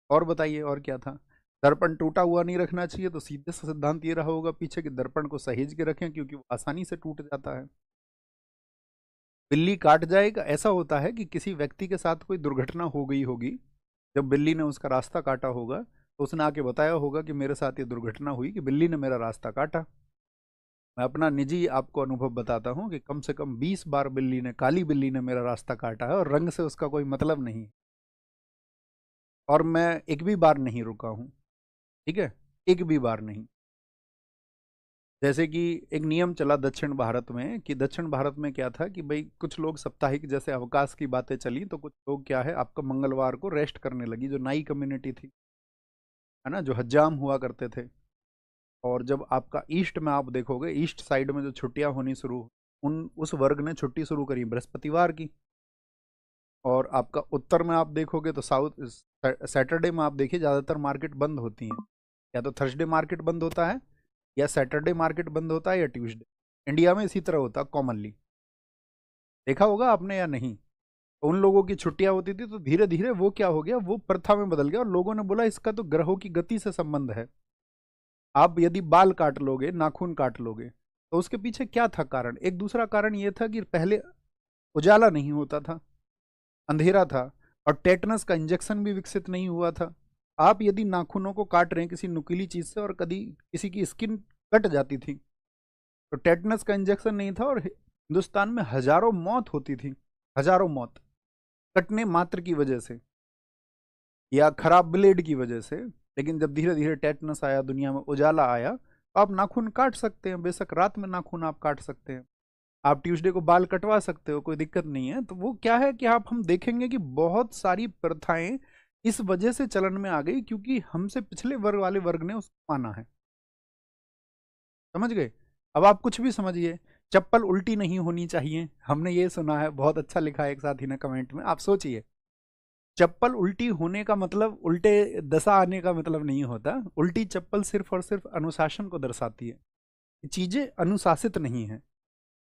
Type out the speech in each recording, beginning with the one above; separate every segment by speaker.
Speaker 1: और बताइए और क्या था। दर्पण टूटा हुआ नहीं रखना चाहिए, तो सीधे से सिद्धांत ये रहा होगा पीछे कि दर्पण को सहेज के रखें, क्योंकि वो आसानी से टूट जाता है। बिल्ली काट जाएगा, ऐसा होता है कि किसी व्यक्ति के साथ कोई दुर्घटना हो गई होगी, जब बिल्ली ने उसका रास्ता काटा होगा तो उसने आके बताया होगा कि मेरे साथ ये दुर्घटना हुई कि बिल्ली ने मेरा रास्ता काटा। मैं अपना निजी आपको अनुभव बताता हूँ कि कम से कम 20 बार काली बिल्ली ने मेरा रास्ता काटा है, और रंग से उसका कोई मतलब नहीं, और मैं एक भी बार नहीं रुका हूँ। ठीक है, एक भी बार नहीं। जैसे कि एक नियम चला दक्षिण भारत में, कि दक्षिण भारत में क्या था कि भाई कुछ लोग साप्ताहिक जैसे अवकाश की बातें चली, तो कुछ लोग क्या है आपका मंगलवार को रेस्ट करने लगी, जो नाई कम्युनिटी थी, है ना, जो हज्जाम हुआ करते थे। और जब आपका ईस्ट में आप देखोगे, ईस्ट साइड में जो छुट्टियां होनी शुरू, उन उस वर्ग ने छुट्टी शुरू करी बृहस्पतिवार की। और आपका उत्तर में आप देखोगे तो साउथ सैटरडे में आप देखिए ज़्यादातर मार्केट बंद होती हैं, या तो थर्सडे मार्केट बंद होता है, या सैटरडे मार्केट बंद होता है, या ट्यूसडे। इंडिया में इसी तरह होता है कॉमनली, देखा होगा आपने या नहीं। उन लोगों की छुट्टियां होती थी, तो धीरे धीरे वो क्या हो गया, वो प्रथा में बदल गया, और लोगों ने बोला इसका तो ग्रहों की गति से संबंध है। आप यदि बाल काट लोगे, नाखून काट लोगे, तो उसके पीछे क्या था कारण? एक दूसरा कारण ये था कि पहले उजाला नहीं होता था, अंधेरा था, और टेटनस का इंजेक्शन भी विकसित नहीं हुआ था। आप यदि नाखूनों को काट रहे हैं किसी नुकीली चीज से, और कभी किसी की स्किन कट जाती थी, तो टेटनस का इंजेक्शन नहीं था, और हिंदुस्तान में हजारों मौत होती थी, हजारों मौत कटने मात्र की वजह से, या खराब ब्लेड की वजह से। लेकिन जब धीरे धीरे टेटनस आया, दुनिया में उजाला आया, तो आप नाखून काट सकते हैं, बेशक रात में नाखून आप काट सकते हैं। आप ट्यूसडे को बाल कटवा सकते हो, कोई दिक्कत नहीं है। तो वो क्या है कि आप हम देखेंगे कि बहुत सारी प्रथाएं इस वजह से चलन में आ गई, क्योंकि हमसे पिछले वर्ग वाले वर्ग ने उसको माना है। समझ गए? अब आप कुछ भी समझिए, चप्पल उल्टी नहीं होनी चाहिए, हमने ये सुना है, बहुत अच्छा लिखा है एक साथी ने कमेंट में। आप सोचिए, चप्पल उल्टी होने का मतलब उल्टे दशा आने का मतलब नहीं होता। उल्टी चप्पल सिर्फ और सिर्फ अनुशासन को दर्शाती है, चीजें अनुशासित नहीं है,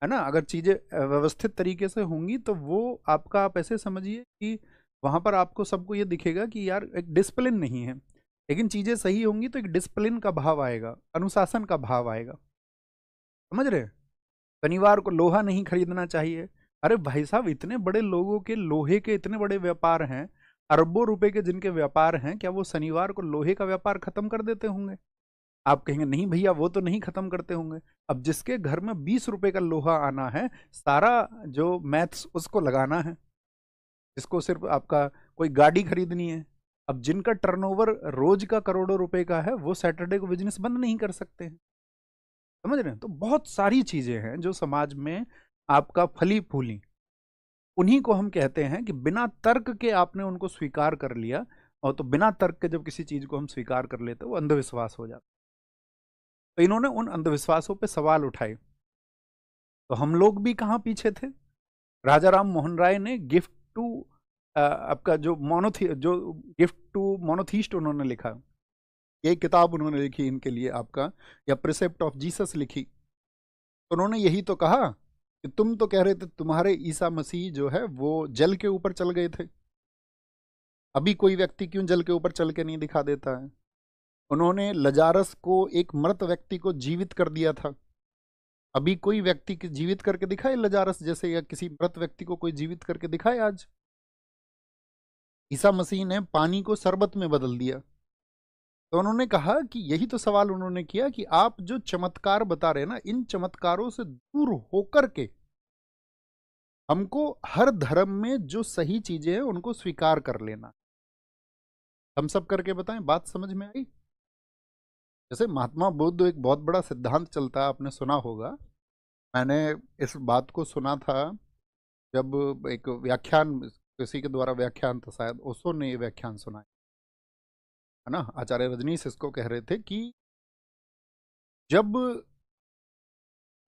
Speaker 1: है ना। अगर चीजें व्यवस्थित तरीके से होंगी, तो वो आपका, आप ऐसे समझिए कि वहां पर आपको सबको ये दिखेगा कि यार एक डिसिप्लिन नहीं है। लेकिन चीजें सही होंगी तो एक डिसिप्लिन का भाव आएगा, अनुशासन का भाव आएगा। समझ रहे हैं? शनिवार को लोहा नहीं खरीदना चाहिए। अरे भाई साहब, इतने बड़े लोगों के लोहे के इतने बड़े व्यापार हैं, अरबों रुपए के जिनके व्यापार हैं, क्या वो शनिवार को लोहे का व्यापार खत्म कर देते होंगे? आप कहेंगे नहीं भैया, वो तो नहीं खत्म करते होंगे। अब जिसके घर में 20 रुपए का लोहा आना है, सारा जो मैथ्स उसको लगाना है, जिसको सिर्फ आपका कोई गाड़ी खरीदनी है। अब जिनका टर्नओवर रोज का करोड़ों रुपए का है, वो सैटरडे को बिजनेस बंद नहीं कर सकते हैं। समझ रहे हैं? तो बहुत सारी चीजें हैं जो समाज में आपका फली फूली, उन्हीं को हम कहते हैं कि बिना तर्क के आपने उनको स्वीकार कर लिया। और तो बिना तर्क के जब किसी चीज को हम स्वीकार कर लेते हैं, वो अंधविश्वास हो जाता। तो इन्होंने उन अंधविश्वासों पे सवाल उठाए, तो हम लोग भी कहाँ पीछे थे। राजा राम मोहन राय ने गिफ्ट टू आपका जो गिफ्ट टू मोनोथीस्ट उन्होंने लिखा, ये किताब उन्होंने लिखी इनके लिए आपका, या प्रिसेप्ट ऑफ जीसस लिखी। तो उन्होंने यही तो कहा कि तुम तो कह रहे थे तुम्हारे ईसा मसीह जो है वो जल के ऊपर चल गए थे, अभी कोई व्यक्ति क्यों जल के ऊपर चल के नहीं दिखा देता है? उन्होंने लजारस को, एक मृत व्यक्ति को जीवित कर दिया था, अभी कोई व्यक्ति जीवित करके दिखाए लजारस जैसे, या किसी मृत व्यक्ति को कोई जीवित करके दिखाए आज? ईसा मसीह ने पानी को शरबत में बदल दिया। तो उन्होंने कहा कि यही तो सवाल उन्होंने किया कि आप जो चमत्कार बता रहे हैं ना, इन चमत्कारों से दूर होकर के हमको हर धर्म में जो सही चीजें हैं उनको स्वीकार कर लेना। हम सब करके बताएं, बात समझ में आई? जैसे महात्मा बुद्ध, एक बहुत बड़ा सिद्धांत चलता है, आपने सुना होगा। मैंने इस बात को सुना था जब एक व्याख्यान, किसी के द्वारा व्याख्यान था, शायद ओशो ने ये व्याख्यान सुना है ना। आचार्य रजनीश इसको कह रहे थे कि जब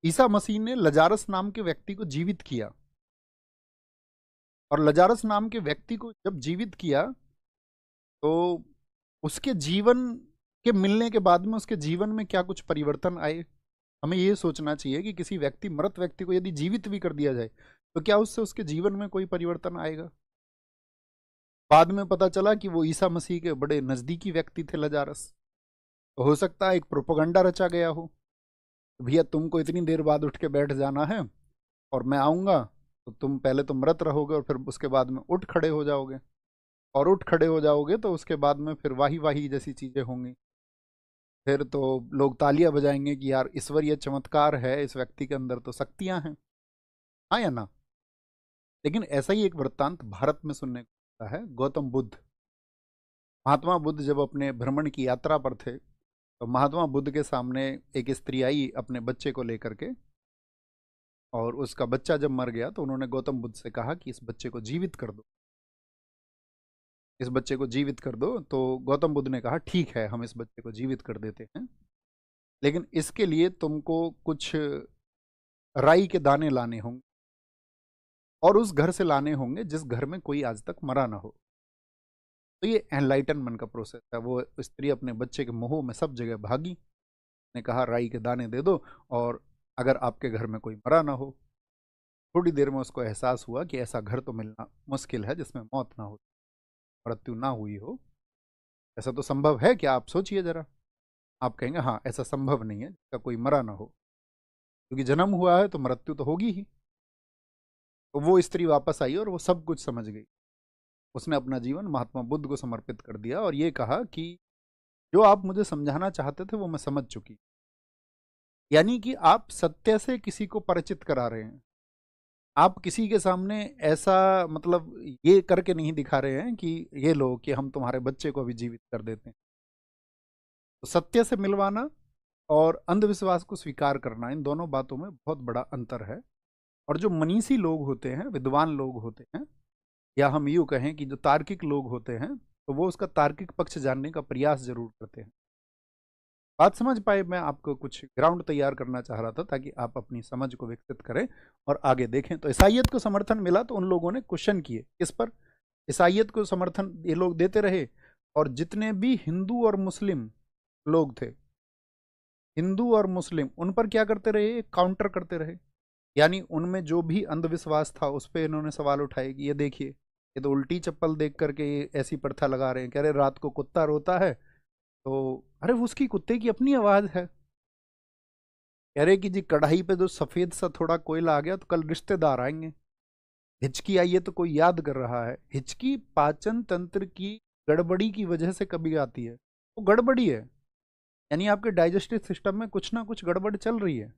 Speaker 1: ईसा मसीह ने लजारस नाम के व्यक्ति को जीवित किया, और लजारस नाम के व्यक्ति को जब जीवित किया, तो उसके जीवन के मिलने के बाद में उसके जीवन में क्या कुछ परिवर्तन आए? हमें ये सोचना चाहिए कि किसी व्यक्ति, मृत व्यक्ति को यदि जीवित भी कर दिया जाए, तो क्या उससे उसके जीवन में कोई परिवर्तन आएगा? बाद में पता चला कि वो ईसा मसीह के बड़े नज़दीकी व्यक्ति थे लजारस। तो हो सकता है एक प्रोपेगेंडा रचा गया हो, भैया तुमको इतनी देर बाद उठ के बैठ जाना है और मैं आऊँगा तो तुम पहले तो मृत रहोगे और फिर उसके बाद में उठ खड़े हो जाओगे, और उठ खड़े हो जाओगे तो उसके बाद में फिर वाही वाही जैसी चीज़ें होंगी। फिर तो लोग तालियां बजाएंगे कि यार ईश्वरीय चमत्कार है, इस व्यक्ति के अंदर तो शक्तियां हैं। हाँ या ना? लेकिन ऐसा ही एक वृत्तांत भारत में सुनने को मिलता है। गौतम बुद्ध, महात्मा बुद्ध जब अपने भ्रमण की यात्रा पर थे तो महात्मा बुद्ध के सामने एक स्त्री आई अपने बच्चे को लेकर के, और उसका बच्चा जब मर गया तो उन्होंने गौतम बुद्ध से कहा कि इस बच्चे को जीवित कर दो, इस बच्चे को जीवित कर दो। तो गौतम बुद्ध ने कहा ठीक है, हम इस बच्चे को जीवित कर देते हैं, लेकिन इसके लिए तुमको कुछ राई के दाने लाने होंगे और उस घर से लाने होंगे जिस घर में कोई आज तक मरा ना हो। तो ये एनलाइटनमेंट का प्रोसेस है। वो स्त्री अपने बच्चे के मोह में सब जगह भागी, ने कहा राई के दाने दे दो और अगर आपके घर में कोई मरा ना हो। थोड़ी देर में उसको एहसास हुआ कि ऐसा घर तो मिलना मुश्किल है जिसमें मौत ना हो, मृत्यु ना हुई हो। ऐसा तो संभव है क्या? आप सोचिए जरा। आप कहेंगे हाँ ऐसा संभव नहीं है जिसका कोई मरा ना हो, क्योंकि जन्म हुआ है तो मृत्यु तो होगी ही। तो वो स्त्री वापस आई और वो सब कुछ समझ गई। उसने अपना जीवन महात्मा बुद्ध को समर्पित कर दिया और ये कहा कि जो आप मुझे समझाना चाहते थे वो मैं समझ चुकी। यानी कि आप सत्य से किसी को परिचित करा रहे हैं। आप किसी के सामने ऐसा मतलब ये करके नहीं दिखा रहे हैं कि ये लो कि हम तुम्हारे बच्चे को भी जीवित कर देते हैं। तो सत्य से मिलवाना और अंधविश्वास को स्वीकार करना, इन दोनों बातों में बहुत बड़ा अंतर है। और जो मनीषी लोग होते हैं, विद्वान लोग होते हैं, या हम यूँ कहें कि जो तार्किक लोग होते हैं, तो वो उसका तार्किक पक्ष जानने का प्रयास जरूर करते हैं। बात समझ पाए? मैं आपको कुछ ग्राउंड तैयार करना चाह रहा था ताकि आप अपनी समझ को विकसित करें और आगे देखें। तो ईसाइयत को समर्थन मिला तो उन लोगों ने क्वेश्चन किए इस पर। ईसाइयत को समर्थन ये लोग देते रहे, और जितने भी हिंदू और मुस्लिम लोग थे, हिंदू और मुस्लिम, उन पर क्या करते रहे? काउंटर करते रहे। यानी उनमें जो भी अंधविश्वास था उस पर इन्होंने सवाल उठाए कि ये देखिए, ये तो उल्टी चप्पल देख करके ये ऐसी प्रथा लगा रहे हैं। कह रहे रात को कुत्ता रोता है तो अरे वो उसकी कुत्ते की अपनी आवाज है। कह रहे कि जी कढ़ाई पे जो सफेद सा थोड़ा कोयला आ गया तो कल रिश्तेदार आएंगे। हिचकी आई है तो कोई याद कर रहा है। हिचकी पाचन तंत्र की गड़बड़ी की वजह से कभी आती है, वो गड़बड़ी है, यानी आपके डाइजेस्टिव सिस्टम में कुछ ना कुछ गड़बड़ चल रही है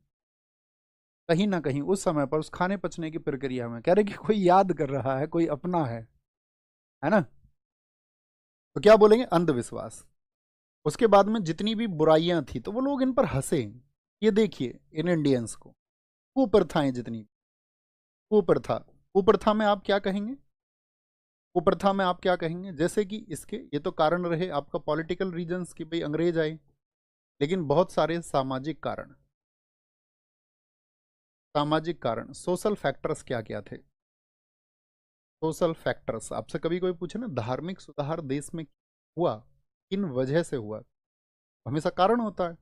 Speaker 1: कहीं ना कहीं उस समय पर, उस खाने पचने की प्रक्रिया में। कह रहे कि कोई याद कर रहा है, कोई अपना है ना? तो क्या बोलेंगे? अंधविश्वास। उसके बाद में जितनी भी बुराइयां थी तो वो लोग इन पर हंसे। ये देखिए इन इंडियंस को, कुप्रथाएं जितनी, कुप्रथा, कुप्रथा में आप क्या कहेंगे? कुप्रथा में आप क्या कहेंगे? जैसे कि इसके ये तो कारण रहे आपका पॉलिटिकल रीजंस कि भाई अंग्रेज आए, लेकिन बहुत सारे सामाजिक कारण, सामाजिक कारण, सोशल फैक्टर्स क्या क्या थे? सोशल फैक्टर्स, आपसे कभी कोई पूछे ना धार्मिक सुधार देश में हुआ, किन वजह से हुआ? हमेशा कारण होता है।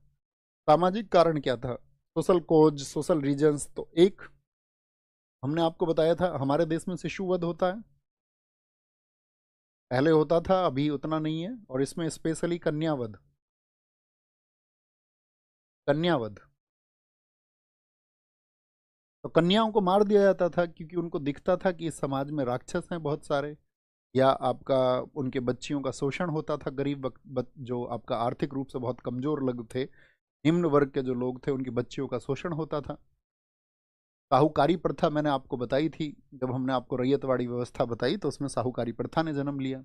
Speaker 1: सामाजिक कारण क्या था? सोशल कोज, सोशल रीजंस। तो एक हमने आपको बताया था हमारे देश में शिशु वध होता है, पहले होता था, अभी उतना नहीं है। और इसमें स्पेशली कन्यावध, कन्यावध, तो कन्याओं को मार दिया जाता था क्योंकि उनको दिखता था कि इस समाज में राक्षस हैं बहुत सारे, या आपका उनके बच्चियों का शोषण होता था। गरीब जो आपका आर्थिक रूप से बहुत कमजोर लोग थे, निम्न वर्ग के जो लोग थे, उनकी बच्चियों का शोषण होता था। साहूकारी प्रथा मैंने आपको बताई थी, जब हमने आपको रैयतवाड़ी व्यवस्था बताई तो उसमें साहूकारी प्रथा ने जन्म लिया।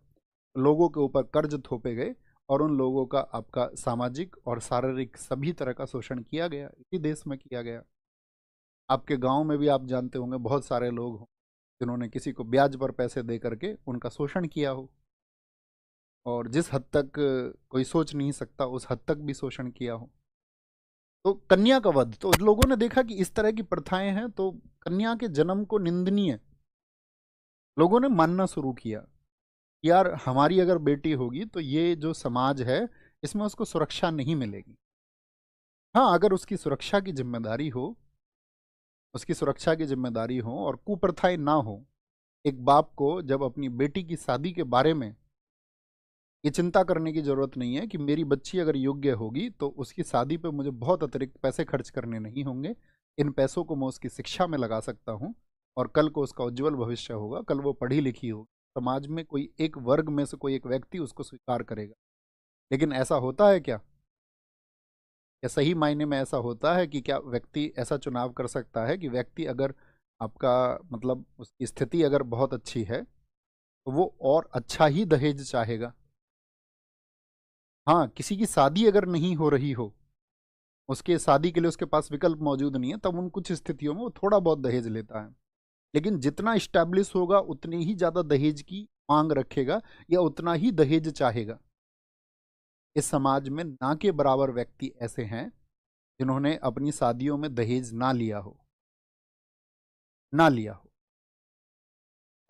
Speaker 1: लोगों के ऊपर कर्ज थोपे गए और उन लोगों का आपका सामाजिक और शारीरिक सभी तरह का शोषण किया गया, इसी देश में किया गया। आपके गांव में भी आप जानते होंगे बहुत सारे लोग हों जिन्होंने किसी को ब्याज पर पैसे दे करके उनका शोषण किया हो, और जिस हद तक कोई सोच नहीं सकता उस हद तक भी शोषण किया हो। तो कन्या का वध, तो लोगों ने देखा कि इस तरह की प्रथाएं हैं तो कन्या के जन्म को निंदनीय लोगों ने मानना शुरू किया। यार हमारी अगर बेटी होगी तो ये जो समाज है इसमें उसको सुरक्षा नहीं मिलेगी। हाँ अगर उसकी सुरक्षा की जिम्मेदारी हो, उसकी सुरक्षा की जिम्मेदारी हो और कुप्रथाएं ना हो, एक बाप को जब अपनी बेटी की शादी के बारे में ये चिंता करने की ज़रूरत नहीं है कि मेरी बच्ची अगर योग्य होगी तो उसकी शादी पे मुझे बहुत अतिरिक्त पैसे खर्च करने नहीं होंगे, इन पैसों को मैं उसकी शिक्षा में लगा सकता हूँ और कल को उसका उज्जवल भविष्य होगा, कल वो पढ़ी लिखी होगी, समाज में कोई एक वर्ग में से कोई एक व्यक्ति उसको स्वीकार करेगा। लेकिन ऐसा होता है क्या? या सही मायने में ऐसा होता है कि क्या व्यक्ति ऐसा चुनाव कर सकता है कि व्यक्ति अगर आपका मतलब उसकी स्थिति अगर बहुत अच्छी है तो वो और अच्छा ही दहेज चाहेगा? हाँ, किसी की शादी अगर नहीं हो रही हो, उसके शादी के लिए उसके पास विकल्प मौजूद नहीं है, तब उन कुछ स्थितियों में वो थोड़ा बहुत दहेज लेता है। लेकिन जितना स्टैब्लिश होगा उतनी ही ज़्यादा दहेज की मांग रखेगा या उतना ही दहेज चाहेगा। इस समाज में ना के बराबर व्यक्ति ऐसे हैं जिन्होंने अपनी शादियों में दहेज ना लिया हो, ना लिया हो।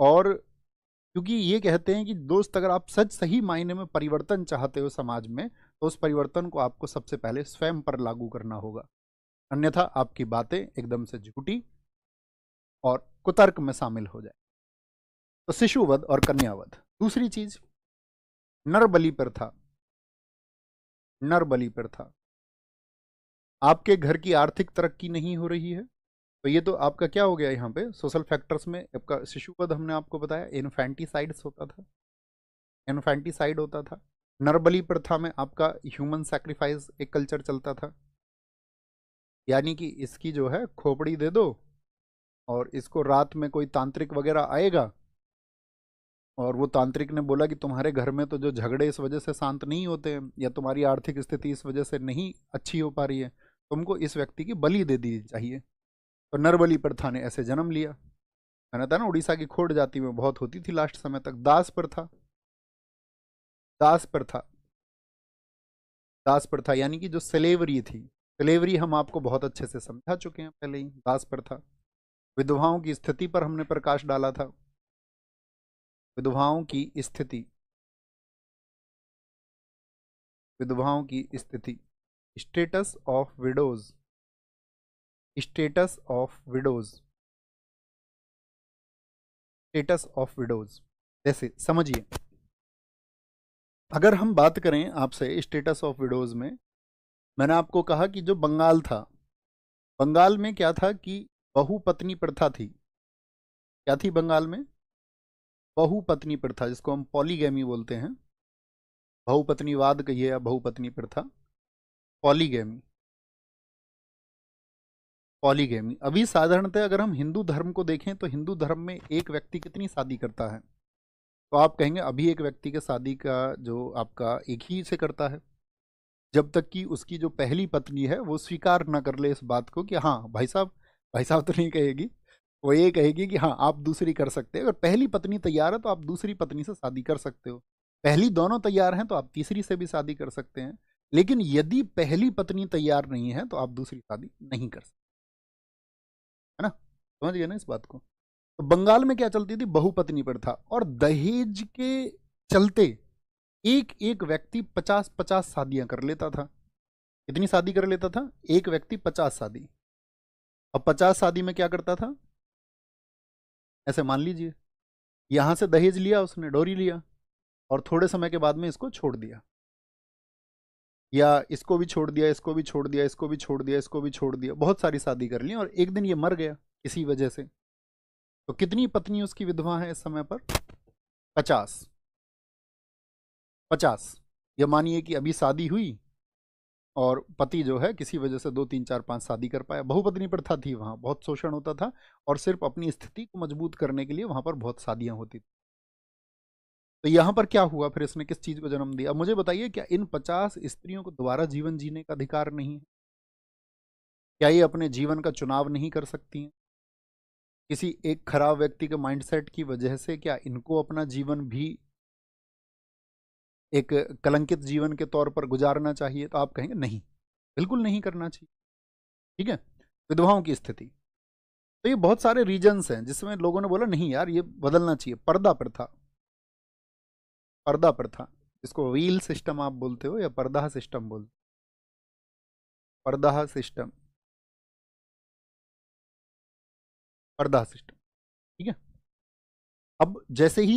Speaker 1: और क्योंकि ये कहते हैं कि दोस्त, अगर आप सच सही मायने में परिवर्तन चाहते हो समाज में, तो उस परिवर्तन को आपको सबसे पहले स्वयं पर लागू करना होगा, अन्यथा आपकी बातें एकदम से झूठी और कुतर्क में शामिल हो जाए। तो शिशुवध और कन्यावध। दूसरी चीज, नर बलि प्रथा। नर बलि प्रथा, आपके घर की आर्थिक तरक्की नहीं हो रही है तो ये तो आपका क्या हो गया, यहाँ पे सोशल फैक्टर्स में आपका शिशुवध, हमने आपको बताया इन्फेंटिसाइड्स होता था, इन्फेंटिसाइड होता था। नरबली प्रथा में आपका ह्यूमन सैक्रिफाइस एक कल्चर चलता था, यानी कि इसकी जो है खोपड़ी दे दो और इसको रात में कोई तांत्रिक वगैरह आएगा और वो तांत्रिक ने बोला कि तुम्हारे घर में तो जो झगड़े इस वजह से शांत नहीं होते हैं या तुम्हारी आर्थिक स्थिति इस वजह से नहीं अच्छी हो पा रही है, तुमको इस व्यक्ति की बलि दे दी चाहिए। तो नरबली प्रथा ने ऐसे जन्म लिया। मैंने था ना, उड़ीसा की खोड़ जाति में बहुत होती थी लास्ट समय तक। दास प्रथा, दास प्रथा, दास प्रथा यानी कि जो स्लेवरी थी, स्लेवरी हम आपको बहुत अच्छे से समझा चुके हैं पहले ही। दास प्रथा, विधवाओं की स्थिति पर हमने प्रकाश डाला था। विधवाओं की स्थिति, विधवाओं की स्थिति, status of widows, status of widows, status of widows. जैसे समझिए, अगर हम बात करें आपसे स्टेटस ऑफ विडोज में, मैंने आपको कहा कि जो बंगाल था, बंगाल में क्या था कि बहुपत्नी प्रथा थी। क्या थी बंगाल में? बहुपत्नी प्रथा, जिसको हम पॉलीगैमी बोलते हैं। बहुपत्नीवाद कहिए या बहुपत्नी प्रथा, पॉलीगैमी, पॉलीगैमी। अभी साधारणतः अगर हम हिंदू धर्म को देखें तो हिंदू धर्म में एक व्यक्ति कितनी शादी करता है? तो आप कहेंगे अभी एक व्यक्ति के शादी का जो आपका एक ही से करता है, जब तक कि उसकी जो पहली पत्नी है वो स्वीकार ना कर ले इस बात को कि हाँ भाई साहब, भाई साहब तो नहीं कहेगी, वो ये कहेगी कि हाँ आप दूसरी कर सकते हैं। अगर पहली पत्नी तैयार है तो आप दूसरी पत्नी से शादी कर सकते हो, पहली दोनों तैयार हैं तो आप तीसरी से भी शादी कर सकते हैं। लेकिन यदि पहली पत्नी तैयार नहीं है तो आप दूसरी शादी नहीं कर सकते, है ना? समझ गए ना इस बात को? तो बंगाल में क्या चलती थी? बहुपत्नी प्रथा। और दहेज के चलते एक एक व्यक्ति 50-50 शादियां कर लेता था। कितनी शादी कर लेता था? एक व्यक्ति 50 शादी। अब 50 शादी में क्या करता था? ऐसे मान लीजिए, यहां से दहेज लिया उसने, डोरी लिया, और थोड़े समय के बाद में इसको छोड़ दिया, या इसको भी छोड़ दिया, इसको भी छोड़ दिया, इसको भी छोड़ दिया, इसको भी छोड़ दिया, बहुत सारी शादी कर ली और एक दिन ये मर गया किसी वजह से। तो कितनी पत्नी उसकी विधवा है इस समय पर? 50। 50। ये मानिए कि अभी शादी हुई और पति जो है किसी वजह से 2 3 4 5 शादी कर पाया। बहुपत्नी प्रथा थी, वहां बहुत शोषण होता था और सिर्फ अपनी स्थिति को मजबूत करने के लिए वहां पर बहुत शादियां होती थी। तो यहां पर क्या हुआ फिर? इसने किस चीज को जन्म दिया? अब मुझे बताइए, क्या इन 50 स्त्रियों को दोबारा जीवन जीने का अधिकार नहीं है? क्या ये अपने जीवन का चुनाव नहीं कर सकती हैं? किसी एक खराब व्यक्ति के माइंडसेट की वजह से क्या इनको अपना जीवन भी एक कलंकित जीवन के तौर पर गुजारना चाहिए? तो आप कहेंगे नहीं, बिल्कुल नहीं करना चाहिए। ठीक है। विधवाओं की स्थिति, तो ये बहुत सारे रीजंस हैं जिसमें लोगों ने बोला नहीं यार ये बदलना चाहिए। पर्दा प्रथा, पर्दा प्रथा, इसको व्हील सिस्टम आप बोलते हो या पर्दा सिस्टम बोलते हो? पर्दा सिस्टम, पर्दा सिस्टम, ठीक है। अब जैसे ही